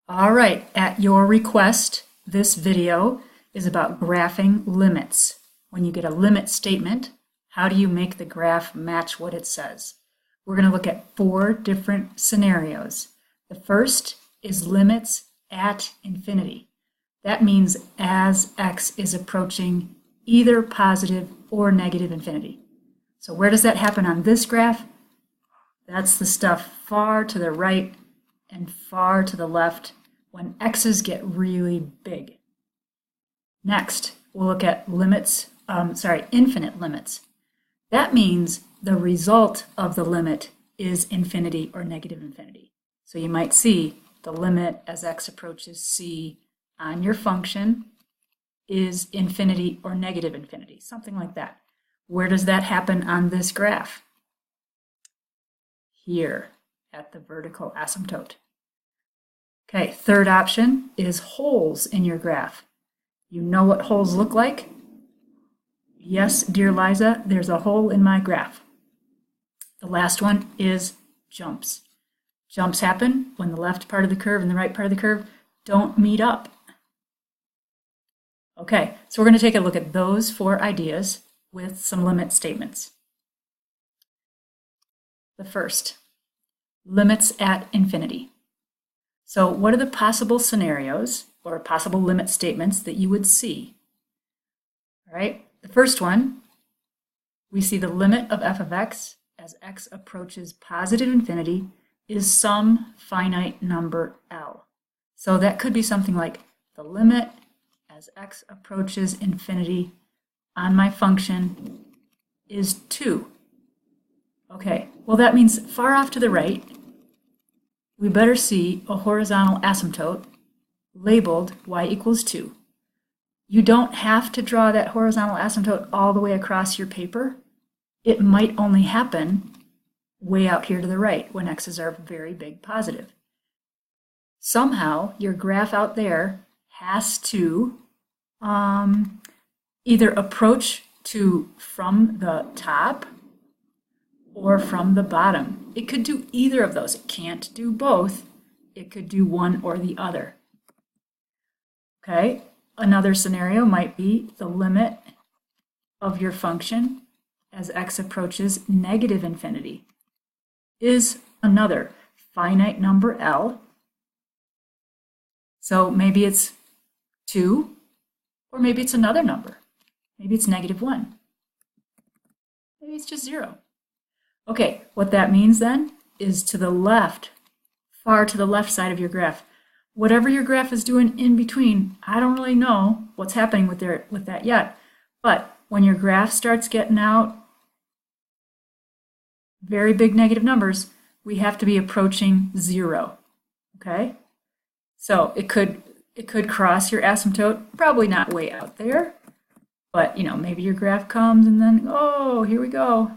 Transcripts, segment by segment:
All right, at your request, this video is about graphing limits. When you get a limit statement, how do you make the graph match what it says? We're going to look at 4 different scenarios. The first is limits at infinity. That means as x is approaching either positive or negative infinity. So where does that happen on this graph? That's the stuff far to the right and far to the left when x's get really big. Next, we'll look at infinite limits. That means the result of the limit is infinity or negative infinity. So you might see the limit as x approaches c on your function is infinity or negative infinity, something like that. Where does that happen on this graph? Here at the vertical asymptote. Okay, third option is holes in your graph. You know what holes look like? Yes, dear Liza, there's a hole in my graph. The last one is jumps. Jumps happen when the left part of the curve and the right part of the curve don't meet up. Okay, so we're going to take a look at those 4 ideas with some limit statements. The first, limits at infinity. So what are the possible scenarios or possible limit statements that you would see? All right, the first one, we see the limit of f of x as x approaches positive infinity is some finite number L. So that could be something like the limit as x approaches infinity on my function is 2. Okay, well that means far off to the right, we better see a horizontal asymptote labeled y equals 2. You don't have to draw that horizontal asymptote all the way across your paper. It might only happen way out here to the right when x's are very big positive. Somehow your graph out there has to either approach to from the top or from the bottom. It could do either of those. It can't do both. It could do one or the other. Okay, another scenario might be the limit of your function as x approaches negative infinity is another finite number L. So maybe it's 2, or maybe it's another number. Maybe it's -1. Maybe it's just 0. Okay, what that means then is to the left, far to the left side of your graph. Whatever your graph is doing in between, I don't really know what's happening with that yet. But when your graph starts getting out very big negative numbers, we have to be approaching 0. Okay? So it could cross your asymptote, probably not way out there, but maybe your graph comes and then, oh, here we go.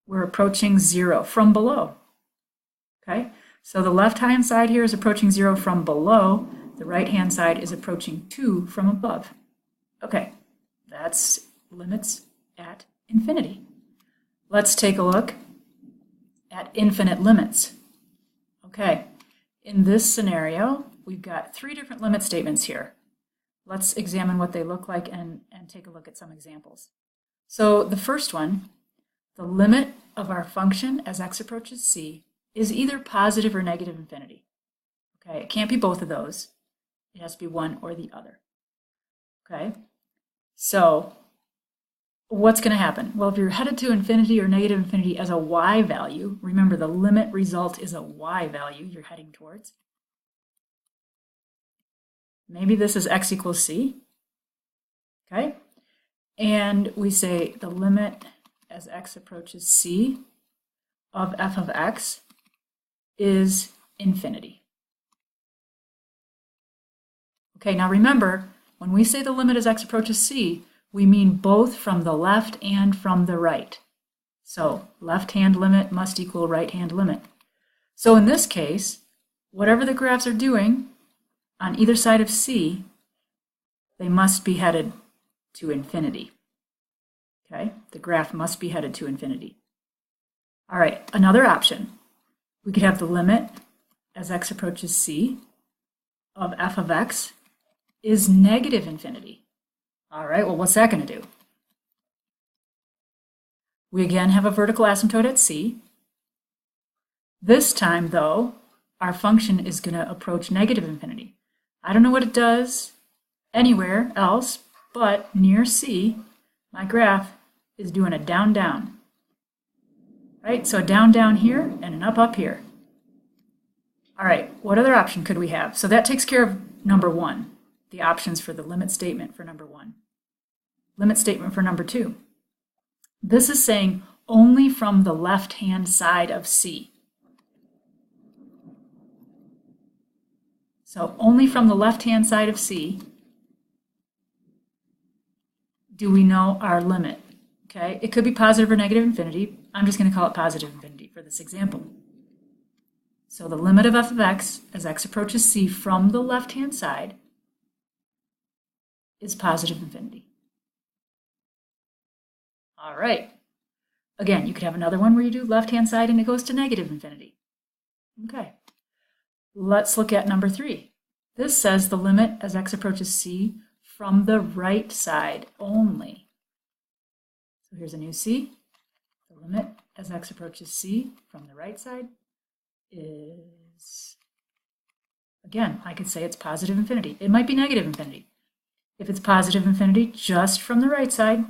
We're approaching 0 from below. Okay? So the left-hand side here is approaching 0 from below. The right-hand side is approaching 2 from above. Okay, that's limits at infinity. Let's take a look at infinite limits. Okay, in this scenario, we've got 3 different limit statements here. Let's examine what they look like and take a look at some examples. So the first one, the limit of our function as x approaches c is either positive or negative infinity. Okay, it can't be both of those. It has to be one or the other. Okay, so what's going to happen? Well, if you're headed to infinity or negative infinity as a y value, remember the limit result is a y value you're heading towards. Maybe this is x equals c. Okay, and we say the limit as x approaches c of f of x is infinity. Okay, now remember, when we say the limit as x approaches c, we mean both from the left and from the right. So left-hand limit must equal right-hand limit. So in this case, whatever the graphs are doing on either side of c, they must be headed to infinity. Okay, the graph must be headed to infinity. All right, another option. We could have the limit as x approaches c of f of x is negative infinity. All right, well, what's that going to do? We again have a vertical asymptote at c. This time, though, our function is going to approach negative infinity. I don't know what it does anywhere else, but near c, my graph is doing a down, down. Right? So a down, down here and an up, up here. All right, what other option could we have? So that takes care of number one, the options for the limit statement for number one. Limit statement for number two. This is saying only from the left-hand side of C. So only from the left-hand side of C do we know our limit. Okay, it could be positive or negative infinity. I'm just going to call it positive infinity for this example. So the limit of f of x as x approaches c from the left-hand side is positive infinity. All right. Again, you could have another one where you do left-hand side and it goes to negative infinity. Okay. Let's look at number 3. This says the limit as x approaches c from the right side only. So here's a new c. The limit as x approaches c from the right side is, again, I could say it's positive infinity. It might be negative infinity. If it's positive infinity just from the right side,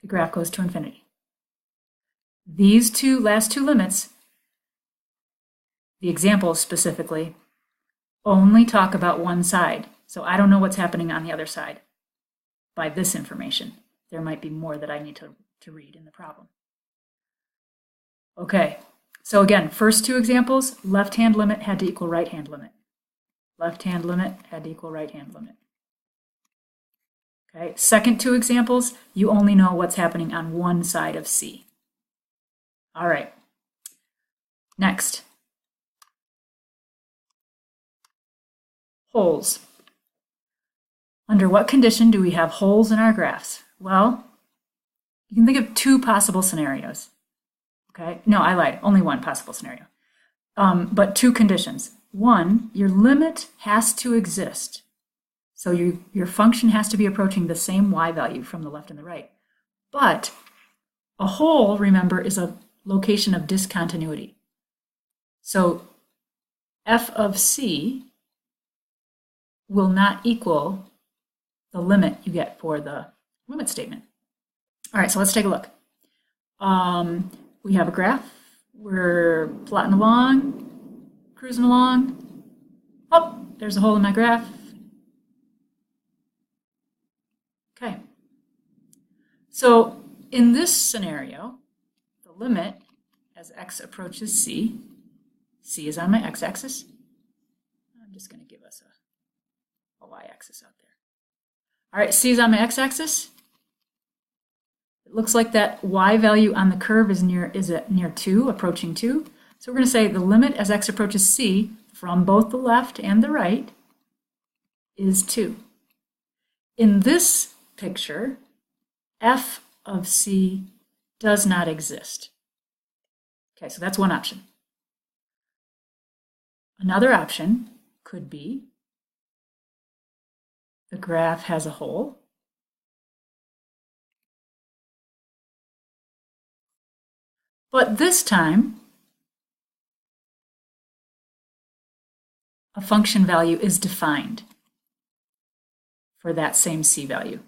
the graph goes to infinity. These last two limits, the examples specifically, only talk about one side. So I don't know what's happening on the other side by this information. There might be more that I need to read in the problem. Okay, so again, first two examples, left-hand limit had to equal right-hand limit. Left-hand limit had to equal right-hand limit. Okay, second two examples, you only know what's happening on one side of C. All right, next. Holes. Under what condition do we have holes in our graphs? Well, you can think of two possible scenarios. Okay, no, I lied, only one possible scenario. But two conditions. One, your limit has to exist. So your function has to be approaching the same y value from the left and the right. But a hole, remember, is a location of discontinuity. So f of c will not equal the limit you get for the limit statement. All right, so let's take a look. We have a graph. We're plotting along, cruising along. Oh, there's a hole in my graph. Okay. So in this scenario, the limit as x approaches c, c is on my x-axis. I'm just going to give us a y-axis out there. All right, c is on my x-axis. It looks like that y value on the curve is near 2, approaching 2. So we're going to say the limit as x approaches c from both the left and the right is 2. In this picture, f of c does not exist. Okay, so that's one option. Another option could be the graph has a hole. But this time, a function value is defined for that same c value.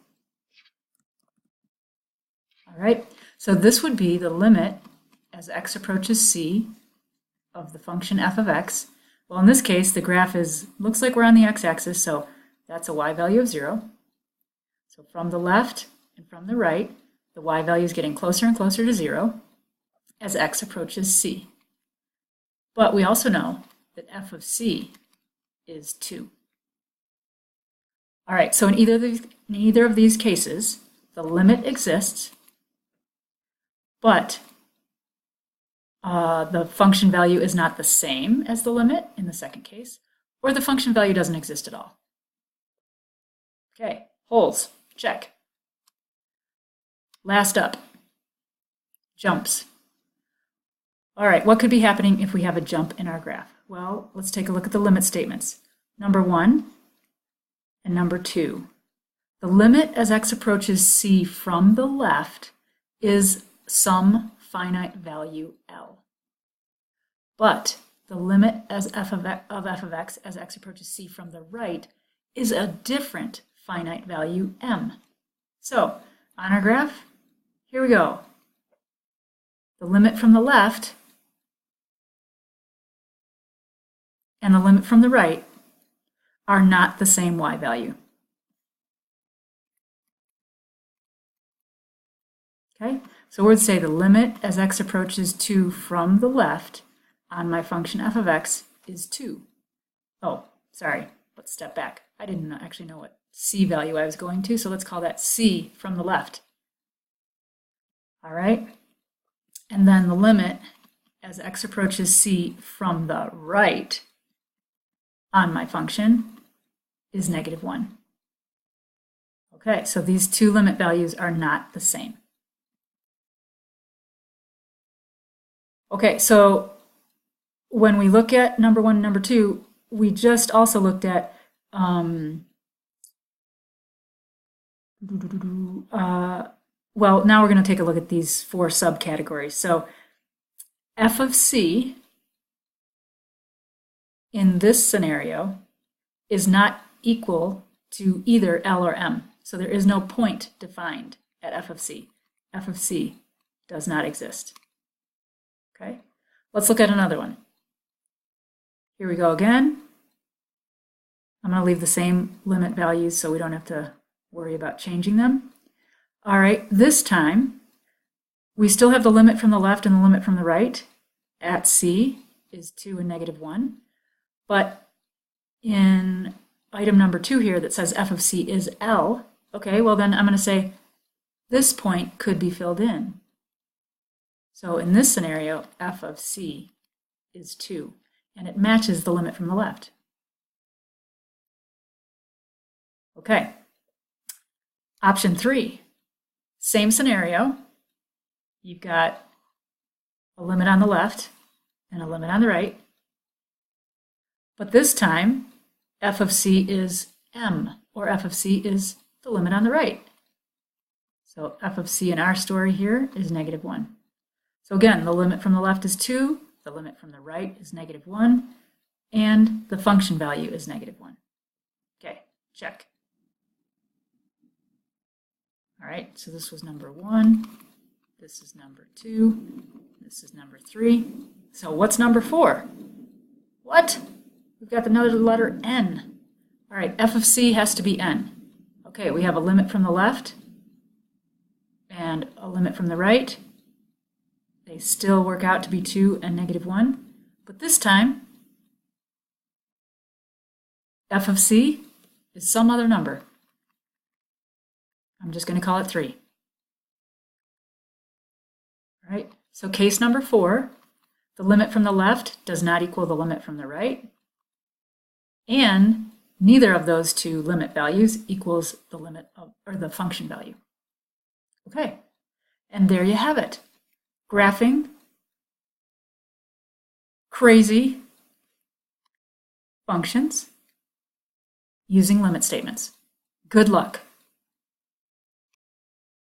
All right, so this would be the limit as x approaches c of the function f of x. Well, in this case, the graph looks like we're on the x-axis, so that's a y value of 0. So from the left and from the right, the y value is getting closer and closer to 0 as x approaches c. But we also know that f of c is 2. All right, so in either of these cases, the limit exists, but the function value is not the same as the limit in the second case, or the function value doesn't exist at all. Okay, holes, check. Last up, jumps. All right, what could be happening if we have a jump in our graph? Well, let's take a look at the limit statements. number 1 and number 2. The limit as x approaches c from the left is some finite value L. But the limit as f of x as x approaches c from the right is a different finite value m. So on our graph, here we go. The limit from the left and the limit from the right are not the same y value. Okay, so we would say the limit as x approaches 2 from the left on my function f of x is 2. Oh, sorry, let's step back. I didn't actually know what c value I was going to, so let's call that c from the left. All right, and then the limit as x approaches c from the right on my function is -1. Okay, so these two limit values are not the same. Okay, so when we look at number 1 and number 2, we just also looked at well, now we're going to take a look at these 4 subcategories. So f of c in this scenario is not equal to either L or M. So there is no point defined at f of c. F of c does not exist. Okay, let's look at another one. Here we go again. I'm going to leave the same limit values so we don't have to worry about changing them. All right, this time we still have the limit from the left and the limit from the right at c is 2 and -1. But in item number 2 here that says f of c is L, okay, well then I'm going to say this point could be filled in. So in this scenario, f of c is 2, and it matches the limit from the left. Okay, option 3, same scenario. You've got a limit on the left and a limit on the right, but this time f of c is m, or f of c is the limit on the right. So f of c in our story here is -1. So again, the limit from the left is 2, the limit from the right is -1, and the function value is -1. Okay, check. All right, so this was number 1, this is number 2, this is number 3. So what's number 4? What? We've got another letter N. All right, f of c has to be N. Okay, we have a limit from the left and a limit from the right. They still work out to be 2 and -1, but this time f of c is some other number. I'm just going to call it 3. All right, so case number 4, the limit from the left does not equal the limit from the right, and neither of those two limit values equals the limit of, or the function value. Okay, and there you have it. Graphing crazy functions using limit statements. Good luck.